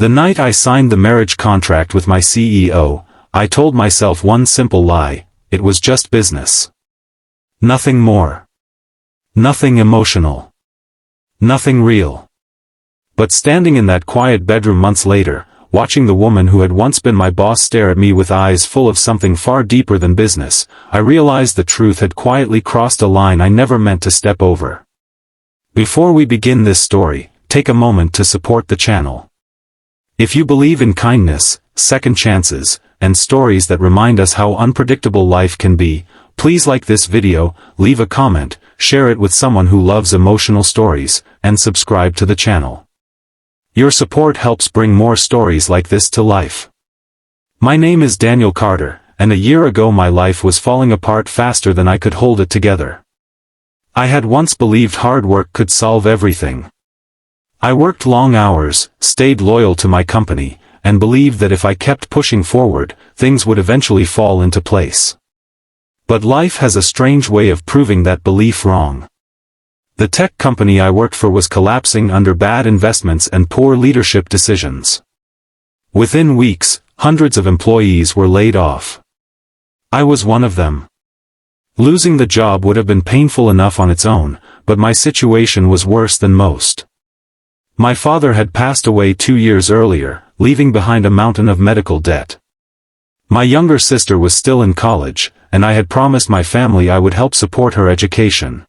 The night I signed the marriage contract with my CEO, I told myself one simple lie: it was just business. Nothing more. Nothing emotional. Nothing real. But standing in that quiet bedroom months later, watching the woman who had once been my boss stare at me with eyes full of something far deeper than business, I realized the truth had quietly crossed a line I never meant to step over. Before we begin this story, take a moment to support the channel. If you believe in kindness, second chances, and stories that remind us how unpredictable life can be, please like this video, leave a comment, share it with someone who loves emotional stories, and subscribe to the channel. Your support helps bring more stories like this to life. My name is Daniel Carter, and a year ago my life was falling apart faster than I could hold it together. I had once believed hard work could solve everything. I worked long hours, stayed loyal to my company, and believed that if I kept pushing forward, things would eventually fall into place. But life has a strange way of proving that belief wrong. The tech company I worked for was collapsing under bad investments and poor leadership decisions. Within weeks, hundreds of employees were laid off. I was one of them. Losing the job would have been painful enough on its own, but my situation was worse than most. My father had passed away 2 years earlier, leaving behind a mountain of medical debt. My younger sister was still in college, and I had promised my family I would help support her education.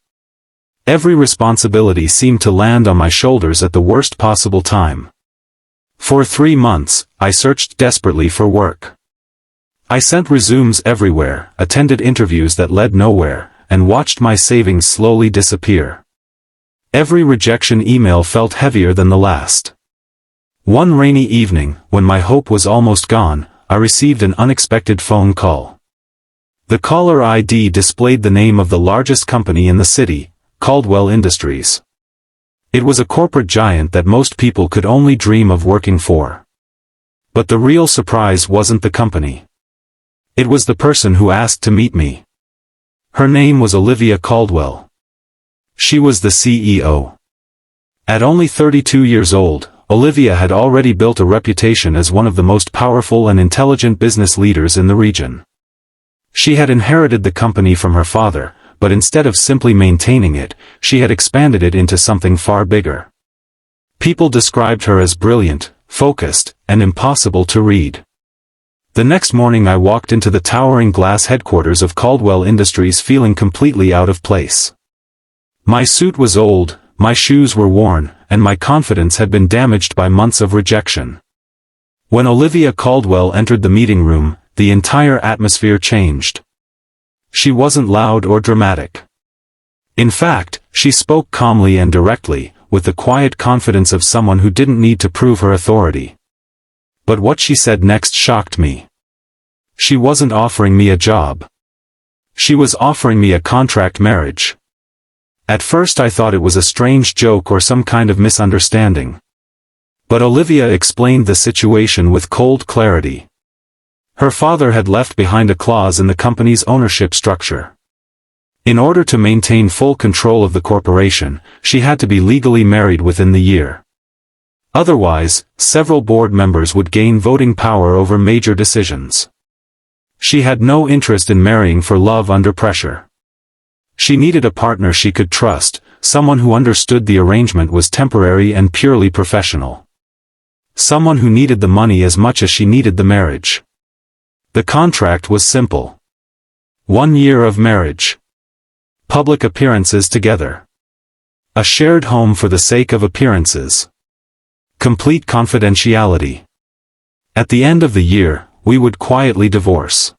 Every responsibility seemed to land on my shoulders at the worst possible time. For 3 months, I searched desperately for work. I sent resumes everywhere, attended interviews that led nowhere, and watched my savings slowly disappear. Every rejection email felt heavier than the last. One rainy evening, when my hope was almost gone, I received an unexpected phone call. The caller ID displayed the name of the largest company in the city, Caldwell Industries. It was a corporate giant that most people could only dream of working for. But the real surprise wasn't the company. It was the person who asked to meet me. Her name was Olivia Caldwell. She was the CEO. At only 32 years old, Olivia had already built a reputation as one of the most powerful and intelligent business leaders in the region. She had inherited the company from her father, but instead of simply maintaining it, she had expanded it into something far bigger. People described her as brilliant, focused, and impossible to read. The next morning I walked into the towering glass headquarters of Caldwell Industries feeling completely out of place. My suit was old, my shoes were worn, and my confidence had been damaged by months of rejection. When Olivia Caldwell entered the meeting room, the entire atmosphere changed. She wasn't loud or dramatic. In fact, she spoke calmly and directly, with the quiet confidence of someone who didn't need to prove her authority. But what she said next shocked me. She wasn't offering me a job. She was offering me a contract marriage. At first I thought it was a strange joke or some kind of misunderstanding. But Olivia explained the situation with cold clarity. Her father had left behind a clause in the company's ownership structure. In order to maintain full control of the corporation, she had to be legally married within the year. Otherwise, several board members would gain voting power over major decisions. She had no interest in marrying for love under pressure. She needed a partner she could trust, someone who understood the arrangement was temporary and purely professional. Someone who needed the money as much as she needed the marriage. The contract was simple. 1 year of marriage. Public appearances together. A shared home for the sake of appearances. Complete confidentiality. At the end of the year, we would quietly divorce.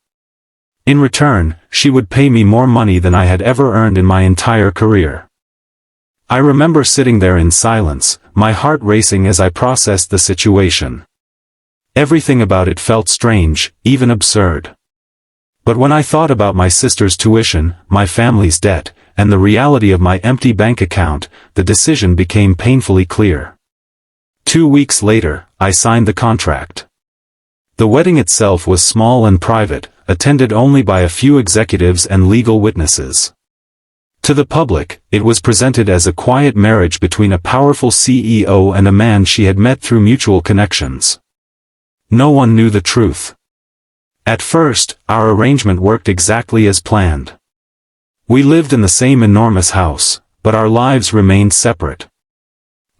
In return, she would pay me more money than I had ever earned in my entire career. I remember sitting there in silence, my heart racing as I processed the situation. Everything about it felt strange, even absurd. But when I thought about my sister's tuition, my family's debt, and the reality of my empty bank account, the decision became painfully clear. 2 weeks later, I signed the contract. The wedding itself was small and private, attended only by a few executives and legal witnesses. To the public, it was presented as a quiet marriage between a powerful CEO and a man she had met through mutual connections. No one knew the truth. At first, our arrangement worked exactly as planned. We lived in the same enormous house, but our lives remained separate.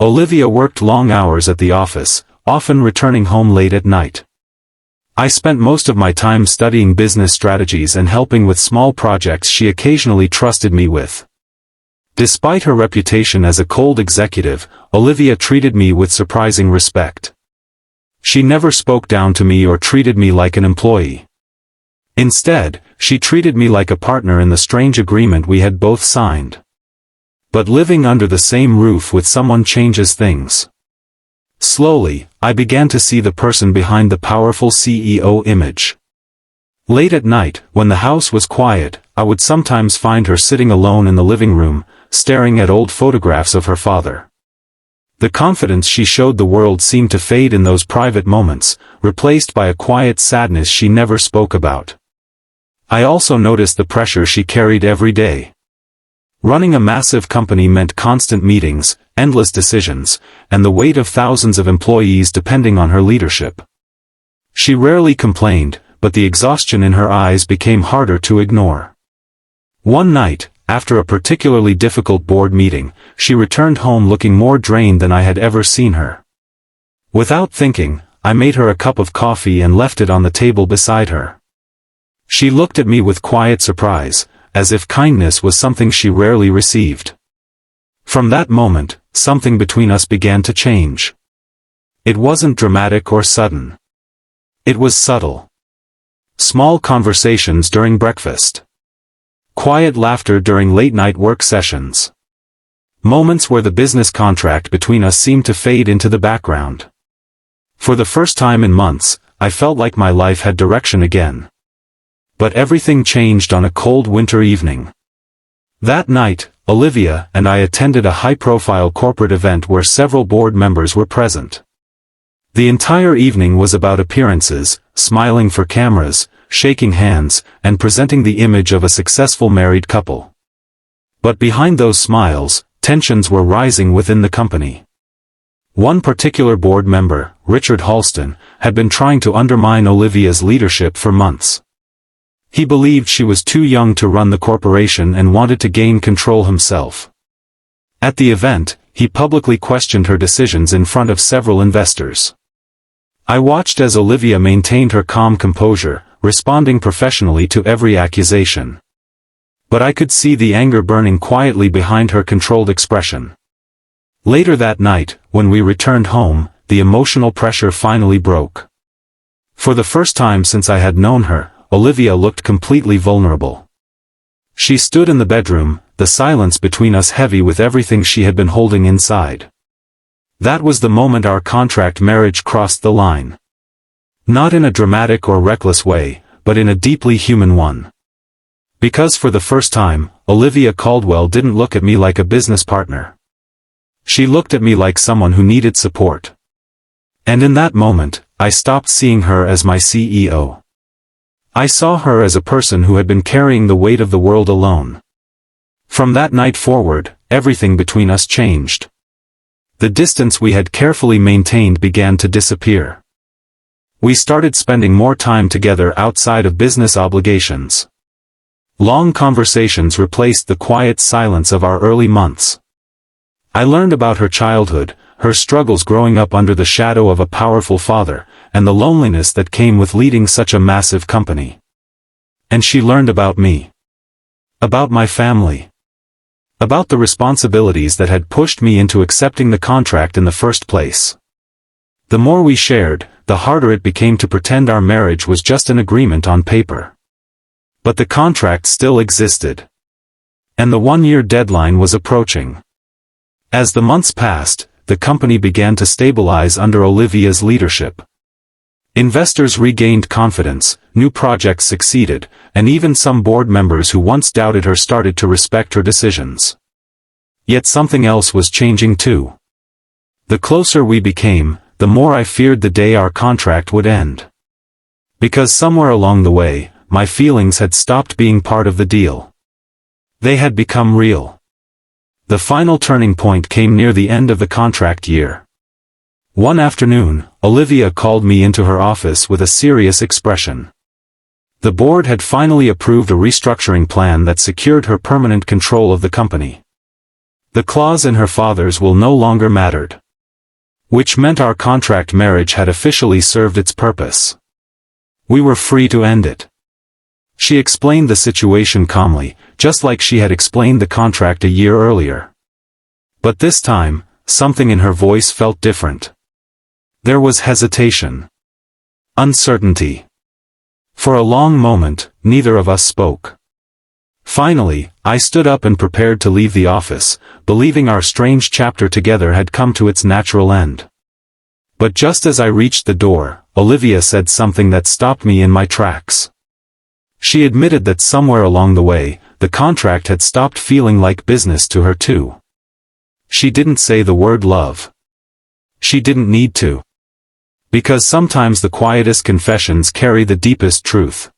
Olivia worked long hours at the office, often returning home late at night. I spent most of my time studying business strategies and helping with small projects she occasionally trusted me with. Despite her reputation as a cold executive, Olivia treated me with surprising respect. She never spoke down to me or treated me like an employee. Instead, she treated me like a partner in the strange agreement we had both signed. But living under the same roof with someone changes things. Slowly, I began to see the person behind the powerful CEO image. Late at night, when the house was quiet, I would sometimes find her sitting alone in the living room, staring at old photographs of her father. The confidence she showed the world seemed to fade in those private moments, replaced by a quiet sadness she never spoke about. I also noticed the pressure she carried every day. Running a massive company meant constant meetings, endless decisions, and the weight of thousands of employees depending on her leadership. She rarely complained, but the exhaustion in her eyes became harder to ignore. One night, after a particularly difficult board meeting, she returned home looking more drained than I had ever seen her. Without thinking, I made her a cup of coffee and left it on the table beside her. She looked at me with quiet surprise, as if kindness was something she rarely received. From that moment, something between us began to change. It wasn't dramatic or sudden. It was subtle. Small conversations during breakfast. Quiet laughter during late-night work sessions. Moments where the business contract between us seemed to fade into the background. For the first time in months, I felt like my life had direction again. But everything changed on a cold winter evening. That night, Olivia and I attended a high-profile corporate event where several board members were present. The entire evening was about appearances, smiling for cameras, shaking hands, and presenting the image of a successful married couple. But behind those smiles, tensions were rising within the company. One particular board member, Richard Halston, had been trying to undermine Olivia's leadership for months. He believed she was too young to run the corporation and wanted to gain control himself. At the event, he publicly questioned her decisions in front of several investors. I watched as Olivia maintained her calm composure, responding professionally to every accusation. But I could see the anger burning quietly behind her controlled expression. Later that night, when we returned home, the emotional pressure finally broke. For the first time since I had known her, Olivia looked completely vulnerable. She stood in the bedroom, the silence between us heavy with everything she had been holding inside. That was the moment our contract marriage crossed the line. Not in a dramatic or reckless way, but in a deeply human one. Because for the first time, Olivia Caldwell didn't look at me like a business partner. She looked at me like someone who needed support. And in that moment, I stopped seeing her as my CEO. I saw her as a person who had been carrying the weight of the world alone. From that night forward, everything between us changed. The distance we had carefully maintained began to disappear. We started spending more time together outside of business obligations. Long conversations replaced the quiet silence of our early months. I learned about her childhood, her struggles growing up under the shadow of a powerful father, and the loneliness that came with leading such a massive company. And she learned about me. About my family. About the responsibilities that had pushed me into accepting the contract in the first place. The more we shared, the harder it became to pretend our marriage was just an agreement on paper. But the contract still existed. And the one-year deadline was approaching. As the months passed, the company began to stabilize under Olivia's leadership. Investors regained confidence, new projects succeeded, and even some board members who once doubted her started to respect her decisions. Yet something else was changing too. The closer we became, the more I feared the day our contract would end. Because somewhere along the way, my feelings had stopped being part of the deal. They had become real. The final turning point came near the end of the contract year. One afternoon, Olivia called me into her office with a serious expression. The board had finally approved a restructuring plan that secured her permanent control of the company. The clause in her father's will no longer mattered. Which meant our contract marriage had officially served its purpose. We were free to end it. She explained the situation calmly, just like she had explained the contract a year earlier. But this time, something in her voice felt different. There was hesitation. Uncertainty. For a long moment, neither of us spoke. Finally, I stood up and prepared to leave the office, believing our strange chapter together had come to its natural end. But just as I reached the door, Olivia said something that stopped me in my tracks. She admitted that somewhere along the way, the contract had stopped feeling like business to her too. She didn't say the word love. She didn't need to. Because sometimes the quietest confessions carry the deepest truth.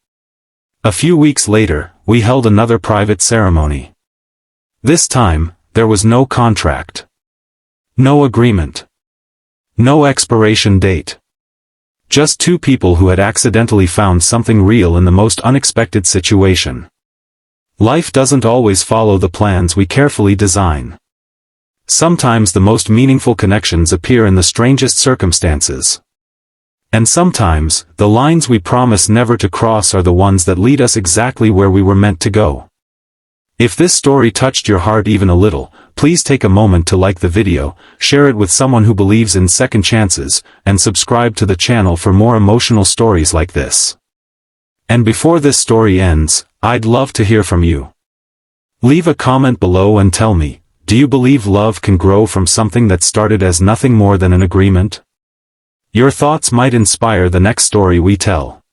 A few weeks later, we held another private ceremony. This time, there was no contract. No agreement. No expiration date. Just two people who had accidentally found something real in the most unexpected situation. Life doesn't always follow the plans we carefully design. Sometimes the most meaningful connections appear in the strangest circumstances. And sometimes, the lines we promise never to cross are the ones that lead us exactly where we were meant to go. If this story touched your heart even a little, please take a moment to like the video, share it with someone who believes in second chances, and subscribe to the channel for more emotional stories like this. And before this story ends, I'd love to hear from you. Leave a comment below and tell me, do you believe love can grow from something that started as nothing more than an agreement? Your thoughts might inspire the next story we tell.